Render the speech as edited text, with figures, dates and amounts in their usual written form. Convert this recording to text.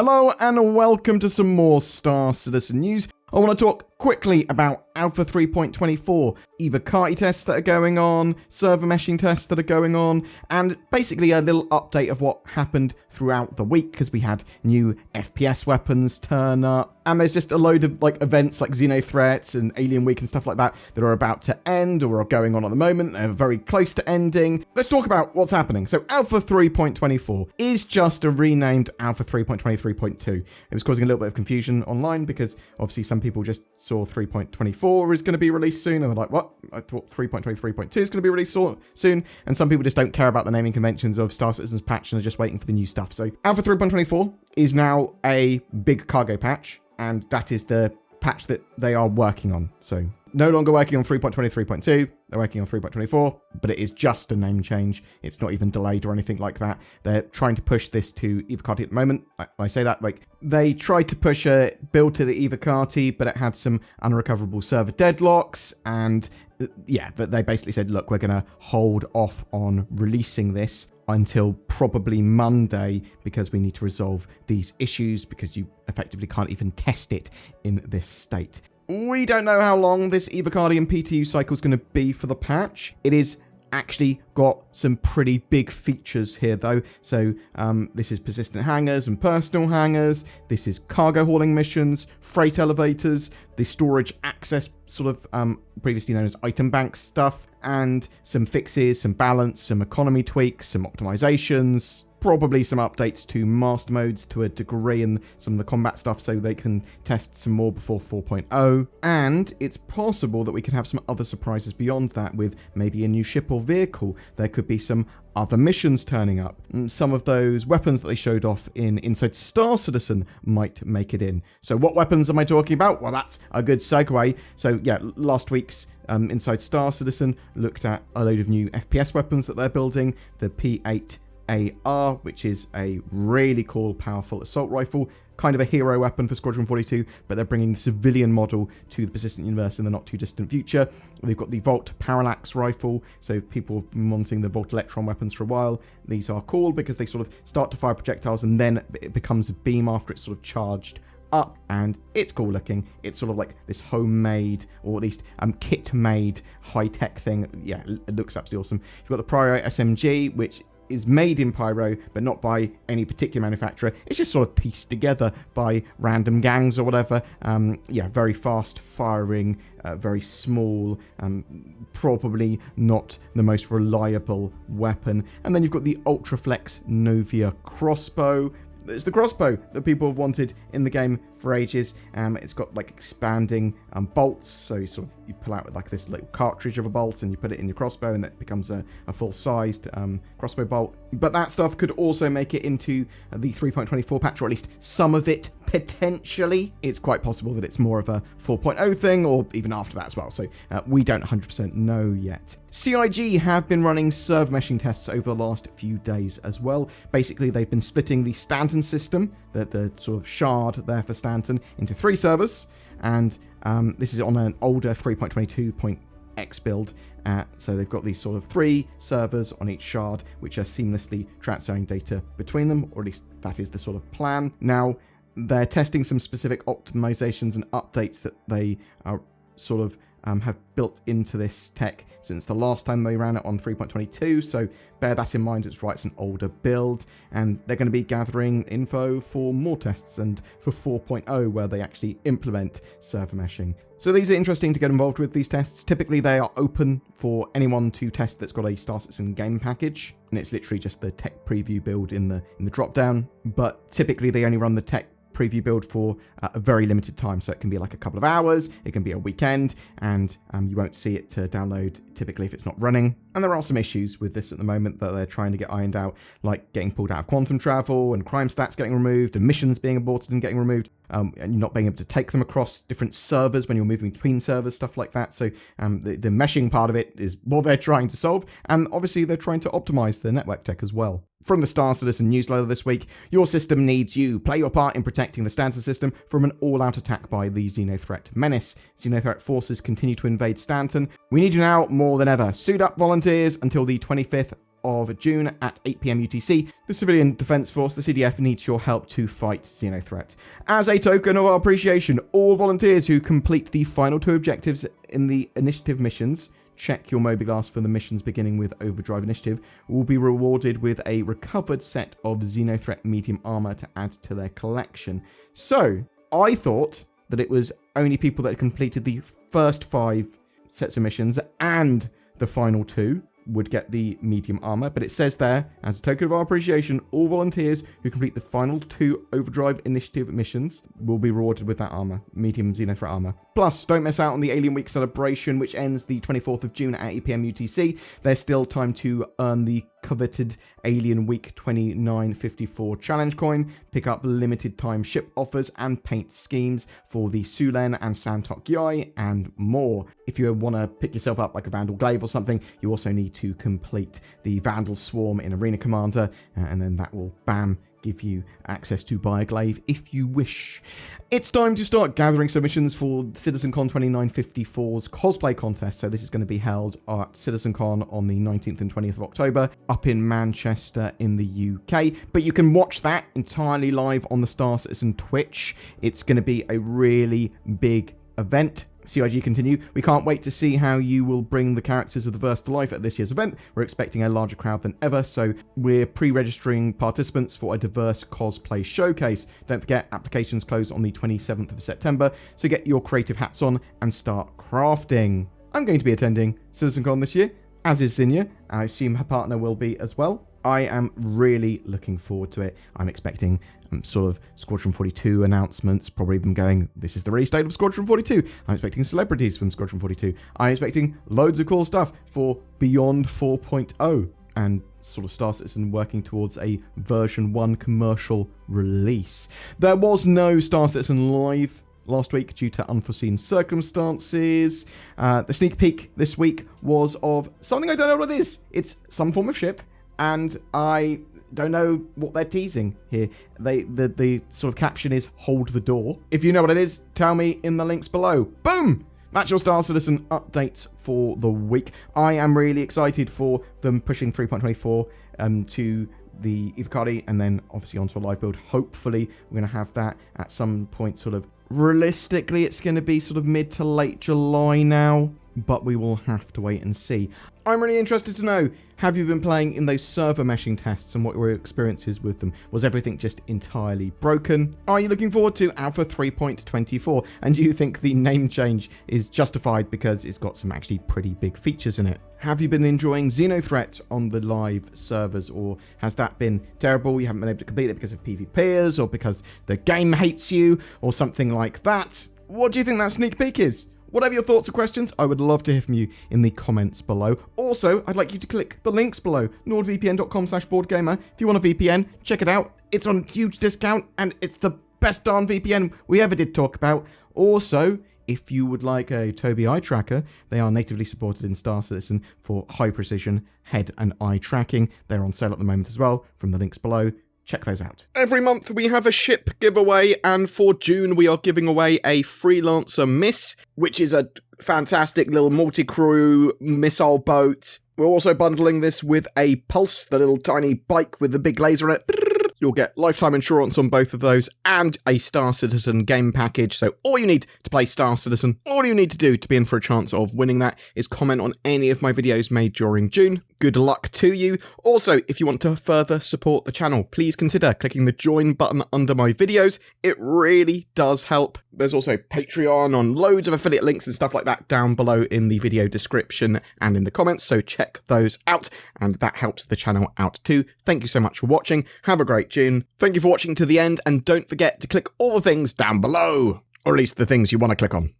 Hello and welcome to some more Star Citizen news. I want to talk quickly about Alpha 3.24, Evocati tests that are going on, server meshing tests that are going on, and basically a little update of what happened throughout the week, because we had new FPS weapons turn up, and there's just a load of events like XenoThreat and Alien Week and stuff like that that are about to end or are going on at the moment. They're very close to ending. Let's talk about what's happening. So Alpha 3.24 is just a renamed Alpha 3.23.2. It was causing a little bit of confusion online because obviously some people just saw 3.24 is going to be released soon and they're like, what? I thought 3.23.2 is going to be released soon. And some people just don't care about the naming conventions of Star Citizen's patch and are just waiting for the new stuff. So Alpha 3.24 is now a big cargo patch, and that is the patch that they are working on. So no longer working on 3.23.2, they're working on 3.24, but it is just a name change. It's not even delayed or anything like that. They're trying to push this to Evocati at the moment. I say that, they tried to push a build to the Evocati, but it had some unrecoverable server deadlocks, and they basically said, look, we're going to hold off on releasing this until probably Monday because we need to resolve these issues because you effectively can't even test it in this state. We don't know how long this Evocati and PTU cycle is going to be for the patch. It is actually got some pretty big features here though. So this is persistent hangars and personal hangars. This is cargo hauling missions, freight elevators, the storage access sort of previously known as item bank stuff, and some fixes, some balance, some economy tweaks, some optimizations, probably some updates to master modes to a degree and some of the combat stuff so they can test some more before 4.0. And it's possible that we could have some other surprises beyond that with maybe a new ship or vehicle. There could be some other missions turning up. Some of those weapons that they showed off in Inside Star Citizen might make it in. So what weapons am I talking about? Well, that's a good segue. So yeah, last week's Inside Star Citizen looked at a load of new FPS weapons that they're building. The P8 AR, which is a really cool, powerful assault rifle, kind of a hero weapon for Squadron 42, but they're bringing the civilian model to the persistent universe in the not too distant future. They've got the Volt Parallax rifle, so people have been wanting the Volt Electron weapons for a while. These are cool because they sort of start to fire projectiles and then it becomes a beam after it's sort of charged up, and it's cool looking. It's sort of like this homemade, or at least kit-made high-tech thing. Yeah, it looks absolutely awesome. You've got the Pyro SMG, which is made in Pyro, but not by any particular manufacturer. It's just sort of pieced together by random gangs or whatever. Very fast firing, very small, probably not the most reliable weapon. And then you've got the Ultraflex Novia crossbow. It's the crossbow that people have wanted in the game for ages. It's got expanding bolts, so you pull out this little cartridge of a bolt and you put it in your crossbow and that becomes a full-sized crossbow bolt. But that stuff could also make it into the 3.24 patch, or at least some of it potentially. It's quite possible that it's more of a 4.0 thing, or even after that as well, so we don't 100% know yet. CIG have been running server meshing tests over the last few days as well. Basically, they've been splitting the Stanton system, the sort of shard there for Stanton, into 3 servers, and this is on an older 3.22.x build. So they've got these sort of 3 servers on each shard, which are seamlessly transferring data between them, or at least that is the sort of plan. Now, they're testing some specific optimizations and updates that they are sort of have built into this tech since the last time they ran it on 3.22, so bear that in mind. It's an older build, and they're going to be gathering info for more tests and for 4.0 where they actually implement server meshing. So these are interesting to get involved with, these tests. Typically they are open for anyone to test that's got a Star Citizen game package, and it's literally just the tech preview build in the drop down, but typically they only run the tech preview build for a very limited time, so it can be a couple of hours, it can be a weekend, and you won't see it to download typically if it's not running. And there are some issues with this at the moment that they're trying to get ironed out, like getting pulled out of quantum travel and crime stats getting removed and missions being aborted and getting removed, and you're not being able to take them across different servers when you're moving between servers, stuff like that. So the meshing part of it is what they're trying to solve, and obviously they're trying to optimize the network tech as well. From the Star Citizen newsletter this week, your system needs you. Play your part in protecting the Stanton system from an all-out attack by the XenoThreat menace. XenoThreat forces continue to invade Stanton. We need you now more than ever. Suit up, volunteers, until the 25th of June at 8 PM UTC. The Civilian Defense Force, the CDF, needs your help to fight XenoThreat. As a token of our appreciation, all volunteers who complete the final 2 objectives in the initiative missions, check your mobiGlass for the missions beginning with Overdrive Initiative, will be rewarded with a recovered set of XenoThreat medium armor to add to their collection. So, I thought that it was only people that had completed the first 5 sets of missions and the final 2 would get the medium armor, but it says there, as a token of our appreciation, all volunteers who complete the final 2 Overdrive Initiative missions will be rewarded with that armor, medium XenoThreat armor. Plus, don't miss out on the Alien Week celebration, which ends the 24th of June at 8 PM UTC. There's still time to earn the coveted Alien Week 2954 challenge coin, pick up limited time ship offers and paint schemes for the Sulen and Santok Yai, and more. If you want to pick yourself up like a Vandal Glaive or something, you also need to complete the Vandal Swarm in Arena Commander, and then that will, bam, give you access to buy a glaive if you wish. It's time to start gathering submissions for CitizenCon 2954's cosplay contest. So this is going to be held at CitizenCon on the 19th and 20th of October up in Manchester in the UK. But you can watch that entirely live on the Star Citizen Twitch. It's going to be a really big event. CIG continue. We can't wait to see how you will bring the characters of the verse to life at this year's event. We're expecting a larger crowd than ever, so we're pre-registering participants for a diverse cosplay showcase. Don't forget, applications close on the 27th of September, so get your creative hats on and start crafting. I'm going to be attending CitizenCon this year, as is Zinnia. I assume her partner will be as well. I am really looking forward to it. I'm expecting sort of Squadron 42 announcements, probably them going, this is the release date of Squadron 42. I'm expecting celebrities from Squadron 42. I'm expecting loads of cool stuff for Beyond 4.0 and sort of Star Citizen working towards a version 1 commercial release. There was no Star Citizen Live last week due to unforeseen circumstances. The sneak peek this week was of something I don't know what it is. It's some form of ship, and I don't know what they're teasing here. The sort of caption is "Hold the door." If you know what it is, tell me in the links below. Boom! That's your Star Citizen updates for the week. I am really excited for them pushing 3.24 to the Evocati and then obviously onto a live build. Hopefully we're going to have that at some point, sort of realistically it's going to be sort of mid to late July now, but we will have to wait and see. I'm really interested to know, have you been playing in those server meshing tests and what were your experiences with them? Was everything just entirely broken? Are you looking forward to Alpha 3.24? And do you think the name change is justified because it's got some actually pretty big features in it? Have you been enjoying XenoThreat on the live servers, or has that been terrible? You haven't been able to complete it because of PvPers or because the game hates you or something like that? What do you think that sneak peek is? Whatever your thoughts or questions, I would love to hear from you in the comments below. Also, I'd like you to click the links below, nordvpn.com/BoredGamer. If you want a VPN, check it out. It's on huge discount, and it's the best darn VPN we ever did talk about. Also, if you would like a Tobii eye tracker, they are natively supported in Star Citizen for high precision head and eye tracking. They're on sale at the moment as well, from the links below. Check those out. Every month we have a ship giveaway, and for June we are giving away a Freelancer Miss, which is a fantastic little multi-crew missile boat. We're also bundling this with a Pulse, the little tiny bike with the big laser on it. You'll get lifetime insurance on both of those and a Star Citizen game package. So all you need to play Star Citizen, all you need to do to be in for a chance of winning that is comment on any of my videos made during June. Good luck to you. Also, if you want to further support the channel, please consider clicking the join button under my videos. It really does help. There's also Patreon on loads of affiliate links and stuff like that down below in the video description and in the comments, so check those out, and that helps the channel out too. Thank you so much for watching. Have a great June. Thank you for watching to the end, and don't forget to click all the things down below, or at least the things you want to click on.